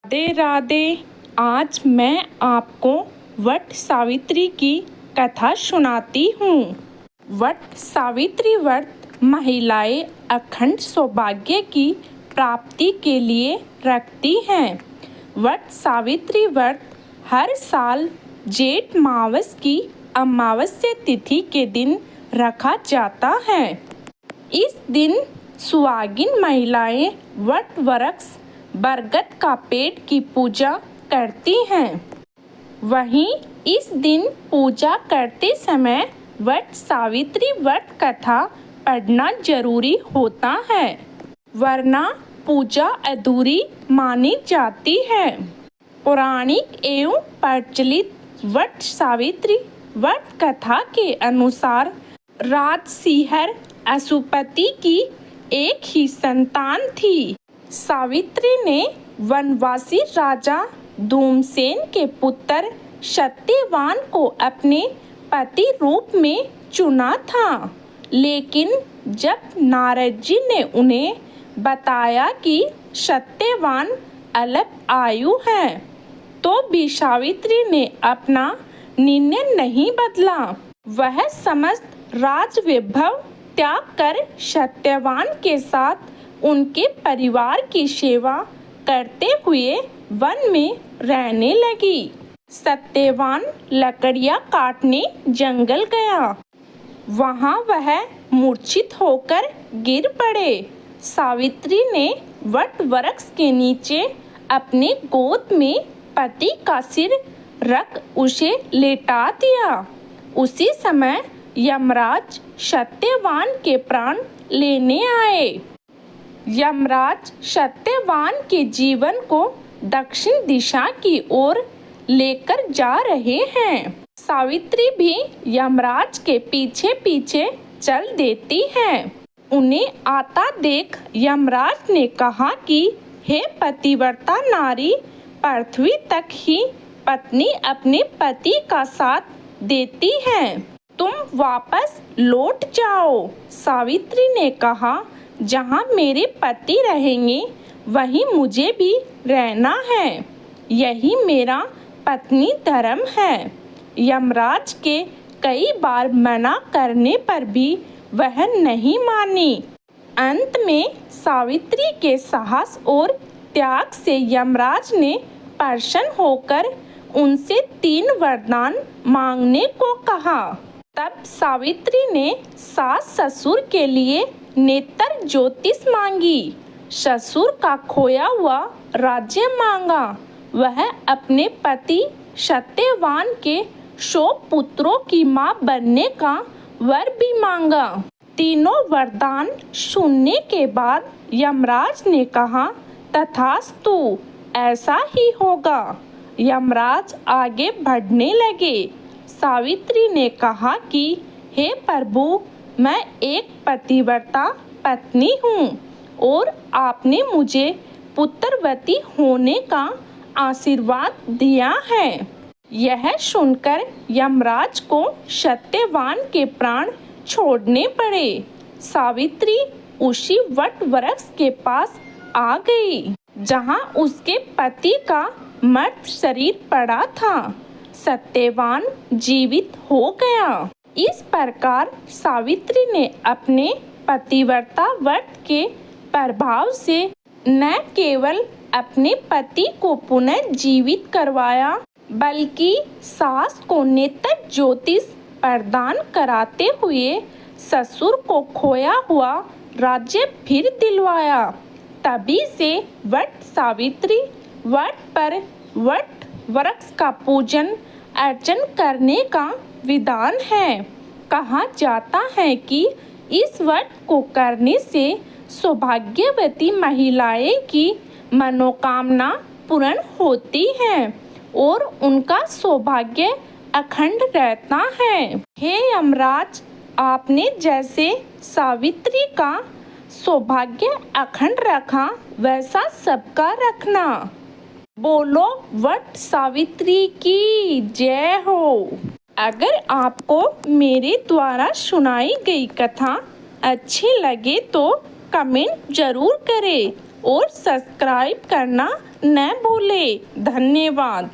राधे राधे। आज मैं आपको वट सावित्री की कथा सुनाती हूँ। वट सावित्री व्रत महिलाएं अखंड सौभाग्य की प्राप्ति के लिए रखती हैं। वट सावित्री व्रत हर साल जेठ मास की अमावस्या तिथि के दिन रखा जाता है। इस दिन सुहागिन महिलाएं वट वृक्ष बरगद का पेड़ की पूजा करती हैं। वहीं इस दिन पूजा करते समय वट सावित्री व्रत कथा पढ़ना जरूरी होता है, वरना पूजा अधूरी मानी जाती है। पौराणिक एवं प्रचलित वट सावित्री व्रत कथा के अनुसार राजसिंहर अशुपति की एक ही संतान थी। सावित्री ने वनवासी राजा धूमसेन के पुत्र सत्यवान को अपने पति रूप में चुना था, लेकिन जब नारद जी ने उन्हें बताया कि सत्यवान अल्प आयु है, तो भी सावित्री ने अपना निर्णय नहीं बदला। वह समस्त राज वैभव त्याग कर सत्यवान के साथ उनके परिवार की सेवा करते हुए वन में रहने लगी। सत्यवान लकड़ियां काटने जंगल गया। वहां वह मूर्छित होकर गिर पड़े। सावित्री ने वट वृक्ष के नीचे अपने गोद में पति का सिर रख उसे लेटा दिया। उसी समय यमराज सत्यवान के प्राण लेने आए। यमराज सत्यवान के जीवन को दक्षिण दिशा की ओर लेकर जा रहे हैं। सावित्री भी यमराज के पीछे पीछे चल देती है। उन्हें आता देख यमराज ने कहा कि हे पतिव्रता नारी, पृथ्वी तक ही पत्नी अपने पति का साथ देती है, तुम वापस लौट जाओ। सावित्री ने कहा, जहाँ मेरे पति रहेंगे वहीं मुझे भी रहना है, यही मेरा पत्नी धर्म है। यमराज के कई बार मना करने पर भी वह नहीं मानी। अंत में सावित्री के साहस और त्याग से यमराज ने प्रसन्न होकर उनसे 3 वरदान मांगने को कहा। तब सावित्री ने सास ससुर के लिए नेत्र ज्योतिष मांगी, ससुर का खोया हुआ राज्य मांगा। वह अपने पति सत्यवान के 100 पुत्रों की मां बनने का वर भी मांगा। तीनों वरदान सुनने के बाद यमराज ने कहा, तथास्तु, ऐसा ही होगा। यमराज आगे बढ़ने लगे। सावित्री ने कहा कि हे प्रभु, मैं एक पतिव्रता पत्नी हूँ और आपने मुझे पुत्रवती होने का आशीर्वाद दिया है। यह सुनकर यमराज को सत्यवान के प्राण छोड़ने पड़े। सावित्री उसी वट वृक्ष के पास आ गई, जहाँ उसके पति का मृत शरीर पड़ा था। सत्यवान जीवित हो गया। इस प्रकार सावित्री ने अपने पतिव्रता व्रत के प्रभाव से न केवल अपने पति को पुनः जीवित करवाया, बल्कि सास को नेत्र ज्योतिष प्रदान कराते हुए ससुर को खोया हुआ राज्य फिर दिलवाया। तभी से वट सावित्री व्रत पर वट वृक्ष का पूजन अर्चन करने का विधान है। कहा जाता है कि इस व्रत को करने से सौभाग्यवती महिलाएं की मनोकामना पूर्ण होती है और उनका सौभाग्य अखंड रहता है। हे यमराज, आपने जैसे सावित्री का सौभाग्य अखंड रखा, वैसा सबका रखना। बोलो वट सावित्री की जय हो। अगर आपको मेरे द्वारा सुनाई गई कथा अच्छी लगे तो कमेंट जरूर करें और सब्सक्राइब करना न भूले। धन्यवाद।